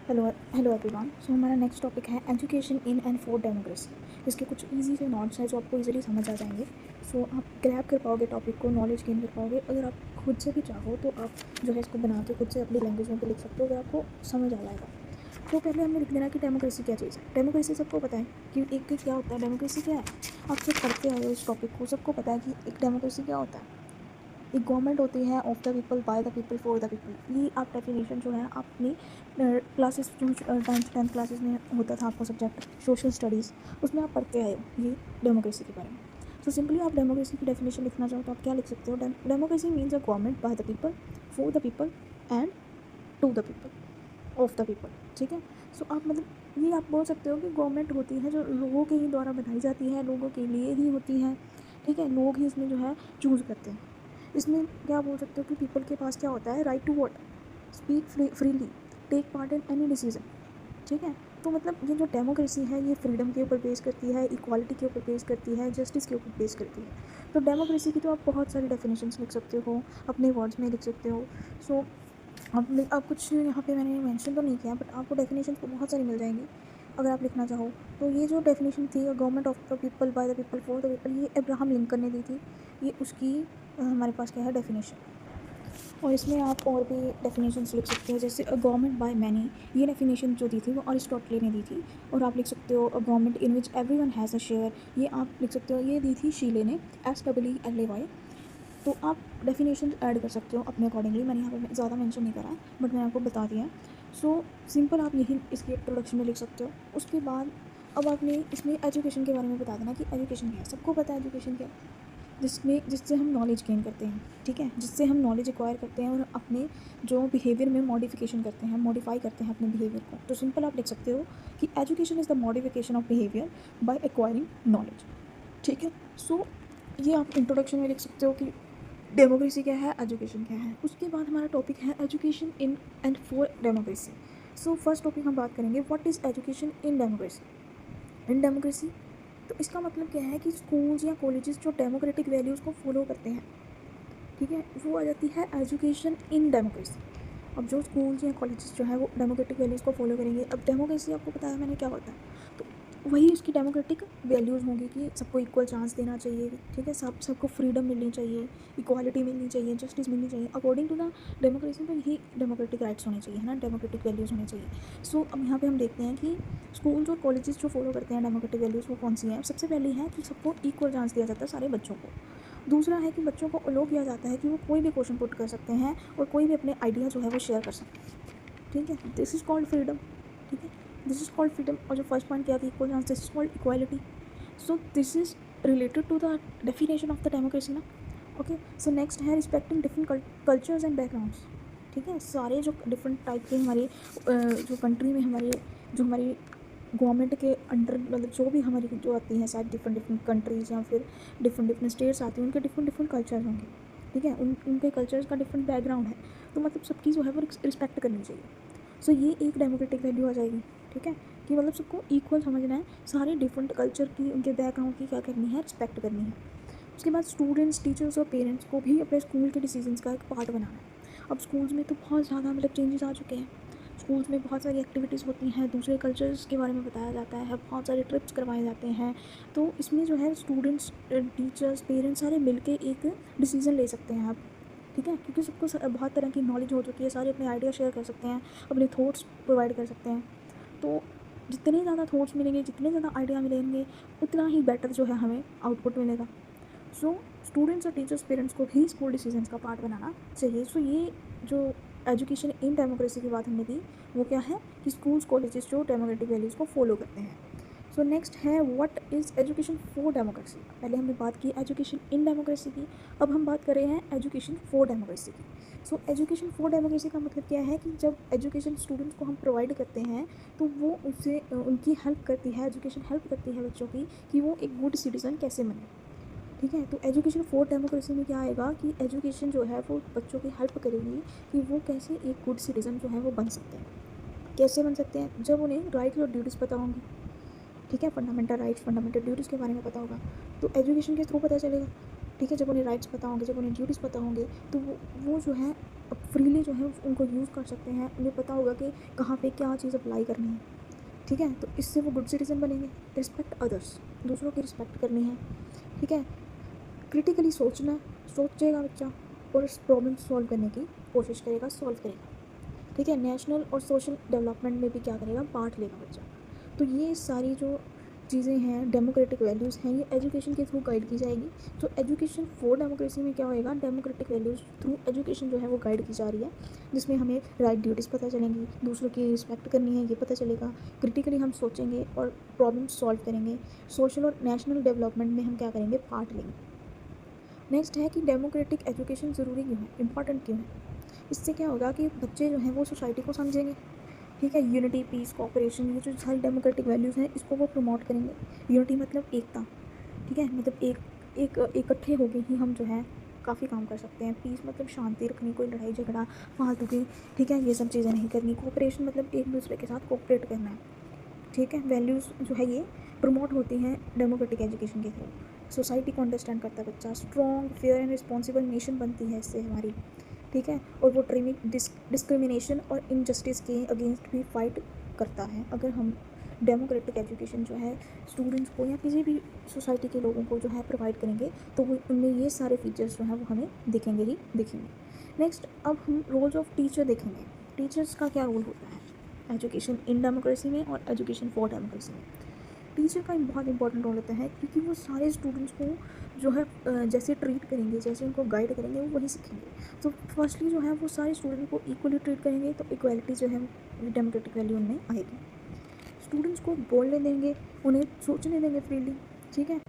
Hello hello everyone. So हमारा next topic है education in and for democracy. इसके कुछ इजी से नॉट्स हैं जो आपको इजीली समझ आ जाएंगे। सो आप ग्रैब कर पाओगे टॉपिक को, नॉलेज गेन कर पाओगे। अगर आप खुद से भी चाहो तो आप जो है इसको बना के खुद से अपनी लैंग्वेज में भी लिख सकते हो, अगर आपको समझ आ जाएगा। तो पहले हमें लिख देना कि डेमोक्रेसी क्या चीज़ है। डेमोक्रेसी सबको पता है कि एक क्या होता है, डेमोक्रेसी क्या है। आप सब पढ़ते आए हो इस टॉपिक को, सबको पता है कि एक डेमोक्रेसी क्या होता है। एक गवर्नमेंट होती है of the people, bye the people, for the people. ये आप डेफिनेशन जो है अपनी क्लासेस जो टेंथ क्लासेस में होता था आपको सब्जेक्ट सोशल स्टडीज़, उसमें आप पढ़ते आए हो ये डेमोक्रेसी के बारे में। सो सिंपली आप डेमोक्रेसी की डेफिनेशन लिखना चाहो तो आप क्या लिख सकते हो। Democracy means a government by the people, for the people and to the people, of the people. ठीक है। सो आप मतलब ये आप बोल सकते हो कि गवर्नमेंट होती है जो लोगों के ही द्वारा बनाई जाती है, लोगों के लिए ही होती है। ठीक है, लोग ही इसमें जो है चूज़ करते हैं। इसमें क्या बोल सकते हो कि पीपल के पास क्या होता है, right to vote, speak freely, take part in any decision. ठीक है। तो मतलब ये जो डेमोक्रेसी है ये फ्रीडम के ऊपर बेस करती है, इक्वालिटी के ऊपर बेस करती है, जस्टिस के ऊपर बेस करती है। तो डेमोक्रेसी की तो आप बहुत सारी डेफिनेशंस लिख सकते हो, अपने वर्ड्स में लिख सकते हो। सो आप कुछ यहाँ पे मैंने मेंशन तो नहीं किया, बट आपको डेफिनेशन तो बहुत सारी मिल जाएंगी अगर आप लिखना चाहो। तो ये जो डेफिनेशन थी, government of the people, bye the people, for the people, ये अब्राहम लिंकन ने दी थी। ये उसकी हमारे पास क्या है डेफिनेशन। और इसमें आप और भी डेफिनेशंस लिख सकते हो, जैसे गवर्नमेंट बाय मैनी, ये डेफिनेशन जो दी थी वो अरिस्टोटल ने दी थी। और आप लिख सकते हो government in which everyone has a share, ये आप लिख सकते हो, ये दी थी शीले ने, SEELAY। तो आप डेफिनेशन ऐड कर सकते हो अपने अकॉर्डिंगली। मैंने यहाँ पे ज़्यादा मेंशन नहीं करा है, बट मैंने आपको बता दिया है। सो सिंपल आप यही इसकी इंट्रोडक्शन में लिख सकते हो। उसके बाद अब आपने इसमें एजुकेशन के बारे में बता देना कि एजुकेशन क्या है। सबको पता है एजुकेशन क्या है, जिससे हम नॉलेज गेन करते हैं। ठीक है, जिससे हम नॉलेज एक्वायर करते हैं और अपने जो बिहेवियर में मॉडिफिकेशन करते हैं, मॉडिफाई करते हैं अपने बिहेवियर को। तो सिंपल आप लिख सकते हो कि education is the modification of behaviour by acquiring knowledge. ठीक है। सो ये आप इंट्रोडक्शन में लिख सकते हो कि डेमोक्रेसी क्या है, एजुकेशन क्या है। उसके बाद हमारा टॉपिक है education in and for democracy. So first topic हम बात करेंगे, what is education in democracy. In democracy तो इसका मतलब क्या है कि स्कूल्स या कॉलेजेस जो डेमोक्रेटिक वैल्यूज़ को फॉलो करते हैं, ठीक है, वो आ जाती है एजुकेशन इन डेमोक्रेसी। अब जो स्कूल्स या कॉलेजेस जो है वो डेमोक्रेटिक वैल्यूज़ को फॉलो करेंगे। अब डेमोक्रेसी आपको पता है मैंने क्या होता है, तो वही उसकी डेमोक्रेटिक वैल्यूज़ होंगी कि सबको इक्वल चांस देना चाहिए। ठीक है, सबको फ्रीडम मिलनी चाहिए, इक्वालिटी मिलनी चाहिए, जस्टिस मिलनी चाहिए। अकॉर्डिंग टू द डेमोक्रेसी तो यही डेमोक्रेटिक राइट्स होने चाहिए, है ना, डेमोक्रेटिक वैल्यूज़ होने चाहिए। सो अब यहाँ पे हम देखते हैं कि स्कूल्स और कॉलेजेस जो फॉलो करते हैं डेमोक्रेटिक वैल्यूज़ वो कौन सी हैं। सबसे पहली है कि सबको इक्वल चांस दिया जाता है सारे बच्चों को। दूसरा है कि बच्चों को अलो किया जाता है कि वो कोई भी क्वेश्चन पुट कर सकते हैं और कोई भी अपने आइडिया जो है वो शेयर कर सकते हैं। ठीक है, दिस इज़ कॉल्ड फ्रीडम। ठीक है, दिस इज़ कॉल्ड फ्रीडम। और जो फर्स्ट पॉइंट क्या थी, equal chance, this is called equality. So this is related to the definition of the democracy ना। ओके, सो नेक्स्ट है respecting different cultures and backgrounds. ठीक है, सारे जो डिफरेंट टाइप के हमारे जो कंट्री में हमारे जो हमारी गवर्नमेंट के अंडर मतलब जो भी हमारी जो आती हैं सारी डिफरेंट डिफरेंट कंट्रीज़ या फिर डिफरेंट डिफरेंट स्टेट्स आती हैं, उनके डिफरेंट डिफरेंट कल्चर्स होंगे। ठीक है, उनके कल्चर्स का डिफरेंट बैकग्राउंड है, तो मतलब सबकी जो है वो रिस्पेक्ट करनी चाहिए। सो ये एक डेमोक्रेटिक वैल्यू आ जाएगी। ठीक है, कि मतलब सबको इक्वल समझना है, सारे डिफरेंट कल्चर की, उनके बैकग्राउंड की क्या करनी है, रिस्पेक्ट करनी है। उसके बाद स्टूडेंट्स, टीचर्स और पेरेंट्स को भी अपने स्कूल के डिसीजंस का एक पार्ट बनाना है। अब स्कूल्स में तो बहुत ज़्यादा मतलब चेंजेस आ चुके हैं। स्कूल्स में बहुत सारी एक्टिविटीज़ होती हैं, दूसरे कल्चर्स के बारे में बताया जाता है, बहुत सारे ट्रिप्स करवाए जाते हैं। तो इसमें जो है स्टूडेंट्स, टीचर्स, पेरेंट्स सारे मिलके एक डिसीज़न ले सकते हैं आप। ठीक है, क्योंकि सबको बहुत तरह की नॉलेज हो चुकी है, सारे अपने आइडिया शेयर कर सकते हैं, अपने थॉट्स प्रोवाइड कर सकते हैं। तो जितने ज़्यादा थॉट्स मिलेंगे, जितने ज़्यादा आइडिया मिलेंगे, उतना ही बेटर जो है हमें आउटपुट मिलेगा। सो स्टूडेंट्स और टीचर्स, पेरेंट्स को भी स्कूल डिसीजंस का पार्ट बनाना चाहिए। सो ये जो एजुकेशन इन डेमोक्रेसी की बात हमने की, वो क्या है कि स्कूल्स कॉलेजेस जो डेमोक्रेटिक वैल्यूज़ को फॉलो करते हैं। सो नेक्स्ट है what is education for democracy. पहले हमने बात की एजुकेशन इन डेमोक्रेसी की, अब हम बात कर रहे हैं एजुकेशन फॉर डेमोक्रेसी की। सो एजुकेशन फॉर डेमोक्रेसी का मतलब क्या है कि जब एजुकेशन स्टूडेंट्स को हम प्रोवाइड करते हैं तो वो उससे उनकी हेल्प करती है, एजुकेशन हेल्प करती है बच्चों की कि वो एक गुड सिटीज़न कैसे बने। ठीक है, तो एजुकेशन फॉर डेमोक्रेसी में क्या आएगा कि एजुकेशन जो है वो बच्चों की हेल्प करेगी कि वो कैसे एक गुड सिटीज़न जो है वो बन सकते हैं। कैसे बन सकते हैं, जब उन्हें राइट्स और ड्यूटीज़ पता होंगी। ठीक है, फंडामेंटल राइट्स, फंडामेंटल ड्यूटीज़ के बारे में पता होगा, तो एजुकेशन के थ्रू पता चलेगा। ठीक है, जब उन्हें राइट्स पता होंगे, जब उन्हें ड्यूटीज़ पता होंगे, तो वो जो है फ्रीली जो है उनको यूज़ कर सकते हैं, उन्हें पता होगा कि कहाँ पे क्या चीज़ अप्लाई करनी है, ठीक है। तो इससे वो गुड सिटीजन बनेंगे। रिस्पेक्ट अदर्स, दूसरों की रिस्पेक्ट करनी है, ठीक है। क्रिटिकली सोचना, सोचेगा बच्चा और इस प्रॉब्लम सॉल्व करने की कोशिश करेगा, सॉल्व करेगा, ठीक है। नेशनल और सोशल डेवलपमेंट में भी क्या करेगा, पार्ट लेगा बच्चा। तो ये सारी जो चीज़ें हैं, डेमोक्रेटिक वैल्यूज़ हैं, ये एजुकेशन के थ्रू गाइड की जाएगी। तो एजुकेशन फॉर डेमोक्रेसी में क्या होएगा, डेमोक्रेटिक वैल्यूज़ थ्रू एजुकेशन जो है वो गाइड की जा रही है, जिसमें हमें राइट ड्यूटीज़ पता चलेंगी, दूसरों की रिस्पेक्ट करनी है ये पता चलेगा, क्रिटिकली हम सोचेंगे और प्रॉब्लम सॉल्व करेंगे। सोशल और नेशनल डेवलपमेंट में हम क्या करेंगे, पार्ट लेंगे। नेक्स्ट है कि डेमोक्रेटिक एजुकेशन ज़रूरी क्यों है, इंपॉर्टेंट क्यों है। इससे क्या होगा कि बच्चे जो हैं वो सोसाइटी को समझेंगे, ठीक है। यूनिटी, पीस, कोऑपरेशन, ये जो सारी डेमोक्रेटिक वैल्यूज़ हैं इसको वो प्रमोट करेंगे। यूनिटी मतलब एकता, ठीक है, मतलब एक इकट्ठे होके ही हम जो है काफ़ी काम कर सकते हैं। पीस मतलब शांति रखनी, कोई लड़ाई झगड़ा फालतू की, ठीक है, ये सब चीज़ें नहीं करनी। कोऑपरेशन मतलब एक दूसरे के साथ कोऑपरेट करना है, ठीक है। वैल्यूज़ जो है ये प्रमोट होती हैं डेमोक्रेटिक एजुकेशन के थ्रू। सोसाइटी को अंडरस्टैंड करता है बच्चा, strong, fair and responsible nation बनती है इससे हमारी, ठीक है। और वो डिस्क्रिमिनेशन और इनजस्टिस के अगेंस्ट भी फाइट करता है। अगर हम डेमोक्रेटिक एजुकेशन जो है स्टूडेंट्स को या किसी भी सोसाइटी के लोगों को जो है प्रोवाइड करेंगे, तो वो उनमें ये सारे फीचर्स जो हैं वो हमें दिखेंगे ही दिखेंगे। नेक्स्ट, अब हम रोल्स ऑफ टीचर देखेंगे। टीचर्स का क्या रोल होता है एजुकेशन इन डेमोक्रेसी में और एजुकेशन फॉर डेमोक्रेसी में। टीचर का बहुत इंपॉर्टेंट रोल होता है, क्योंकि वो सारे स्टूडेंट्स को जो है जैसे ट्रीट करेंगे, जैसे उनको गाइड करेंगे, वो वही सीखेंगे। तो फर्स्टली जो है वो सारे स्टूडेंट को इक्वली ट्रीट करेंगे, तो इक्वालिटी जो है डेमोक्रेटिक वैल्यू उनमें आएगी। स्टूडेंट्स को बोलने देंगे, उन्हें सोचने देंगे फ्रीली, ठीक है।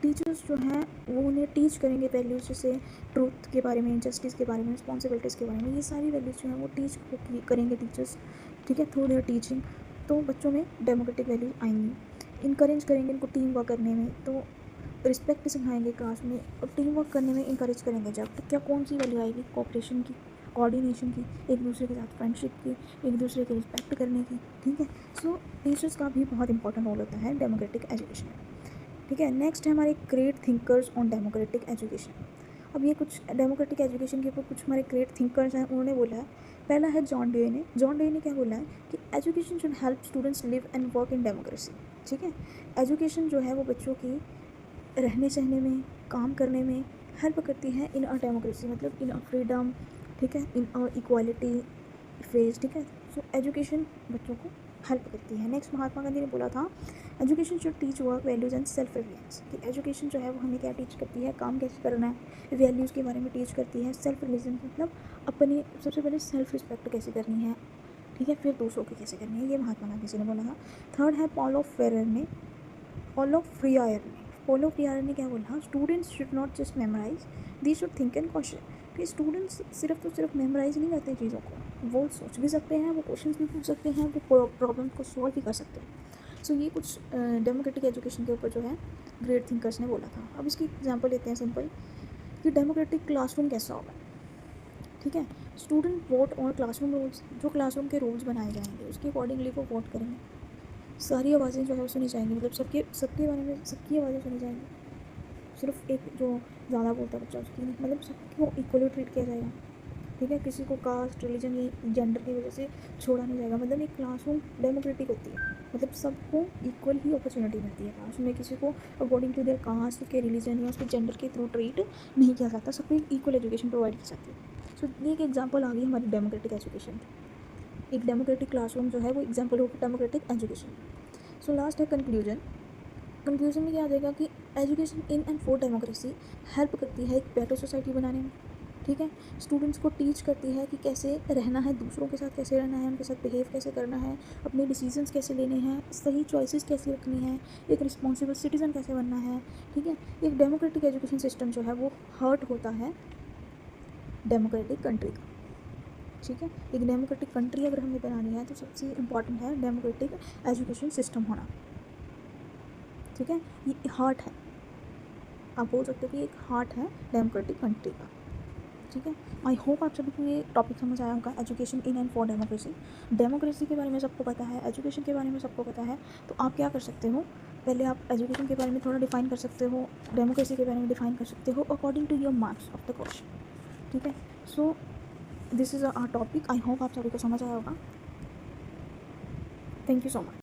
टीचर्स जो हैं वो उन्हें टीच करेंगे वैल्यूज़, जैसे ट्रूथ के बारे में, जस्टिस के बारे में, रिस्पॉन्सिबिलिटीज़ के बारे में। ये सारी वैल्यूज़ जो हैं वो टीच करेंगे टीचर्स, ठीक है, थ्रू देयर टीचिंग। तो बच्चों में डेमोक्रेटिक वैल्यूज आएंगी। इनकरेज करेंगे इनको टीम वर्क करने में, तो रिस्पेक्ट सिखाएंगे क्लास में, और टीम वर्क करने में इंकरेज करेंगे। जब तो क्या कौन सी वैल्यू आएगी, कोऑपरेशन की, कोऑर्डिनेशन की, एक दूसरे के साथ फ्रेंडशिप की, एक दूसरे की रिस्पेक्ट करने की, ठीक है। सो टीचर्स का भी बहुत इंपॉर्टेंट रोल होता है डेमोक्रेटिक एजुकेशन में, ठीक है। नेक्स्ट है हमारे great thinkers on democratic education. अब ये कुछ डेमोक्रेटिक एजुकेशन के ऊपर कुछ हमारे ग्रेट थिंकर्स हैं, उन्होंने बोला है। पहला है जॉन डेवी ने। जॉन डेवी ने क्या बोला है कि education should help students live and work in democracy, ठीक है। एजुकेशन जो है वो बच्चों की रहने सहने में, काम करने में हेल्प करती है इन अ डेमोक्रेसी, मतलब इन अ फ्रीडम, ठीक है, इन अ इक्वालिटी फेज, ठीक है। सो एजुकेशन बच्चों को हेल्प करती है। नेक्स्ट, महात्मा गांधी ने बोला था education should teach work values and self reliance, कि एजुकेशन जो है वो हमें क्या टीच करती है, काम कैसे करना है, वैल्यूज़ के बारे में टीच करती है। सेल्फ रिलीजन मतलब अपनी सबसे पहले सेल्फ रिस्पेक्ट कैसे करनी है, ठीक है, फिर दूसरों की कैसे करनी है, ये महात्मा गांधी जी ने बोला था। थर्ड है पॉलो फ्रीयर ने क्या बोला, students should not just memorise, they should think and question. कि स्टूडेंट्स सिर्फ मेमोराइज नहीं करते चीज़ों को, वो सोच भी सकते हैं, वो क्वेश्चन भी पूछ सकते हैं, वो प्रॉब्लम को सॉल्व भी कर सकते हैं। सो ये कुछ डेमोक्रेटिक एजुकेशन के ऊपर जो है ग्रेट थिंकर्स ने बोला था। अब इसकी एग्जांपल लेते हैं सिंपल, कि डेमोक्रेटिक क्लासरूम कैसा होगा, ठीक है। स्टूडेंट वोट और क्लासरूम रूल्स, जो क्लासरूम के रूल्स बनाए जाएंगे उसके अकॉर्डिंगली वो वोट करेंगे। सारी आवाज़ें जो है वो सुनी जाएंगी, मतलब सबके बारे में सबकी आवाज़ें सुनी जाएंगी। सिर्फ एक जो ज़्यादा बोलता है बच्चा उसकी नहीं, मतलब सबको इक्वली ट्रीट किया जाएगा, ठीक है। किसी को कास्ट, रिलीजन या जेंडर की वजह से छोड़ा नहीं जाएगा। मतलब एक क्लासरूम डेमोक्रेटिक होती है, मतलब सबको इक्वल ही अपॉर्चुनिटी मिलती है क्लास में। किसी को अकॉर्डिंग टू देयर कास्ट, उसके रिलीजन या उसके जेंडर के थ्रू ट्रीट नहीं किया जाता, सबको इक्वल एजुकेशन प्रोवाइड की जाती है। सो ये एक एग्जाम्पल आ गई हमारी डेमोक्रेटिक एजुकेशन की। एक डेमोक्रेटिक क्लासरूम जो है वो एग्जाम्पल होगी डेमोक्रेटिक एजुकेशन। सो लास्ट है कंक्लूजन। कंक्लूजन में क्या आ जाएगा कि education in and for democracy help करती है एक बेटर सोसाइटी बनाने में, ठीक है। स्टूडेंट्स को टीच करती है कि कैसे रहना है, दूसरों के साथ कैसे रहना है, उनके साथ बिहेव कैसे करना है, अपने डिसीजंस कैसे लेने हैं, सही चॉइसेस कैसे रखनी है, एक रिस्पॉन्सिबल सिटीज़न कैसे बनना है, ठीक है। एक डेमोक्रेटिक एजुकेशन सिस्टम जो है वो हर्ट होता है डेमोक्रेटिक कंट्री का, ठीक है। एक डेमोक्रेटिक कंट्री अगर हमें बनानी है तो सबसे इम्पॉर्टेंट है डेमोक्रेटिक एजुकेशन सिस्टम होना, ठीक है। ये हार्ट है, आप बोल सकते हो कि एक हार्ट है डेमोक्रेटिक कंट्री का, ठीक है। आई होप आप सभी को ये टॉपिक समझ आया होगा, education in and for democracy. Democracy के बारे में सबको पता है, एजुकेशन के बारे में सबको पता है। तो आप क्या कर सकते हो, पहले आप एजुकेशन के बारे में थोड़ा डिफाइन कर सकते हो, डेमोक्रेसी के बारे में डिफाइन कर सकते हो according to your marks of the question, ठीक है। So this is our topic. I hope आप सभी को समझ आया होगा। Thank you so much.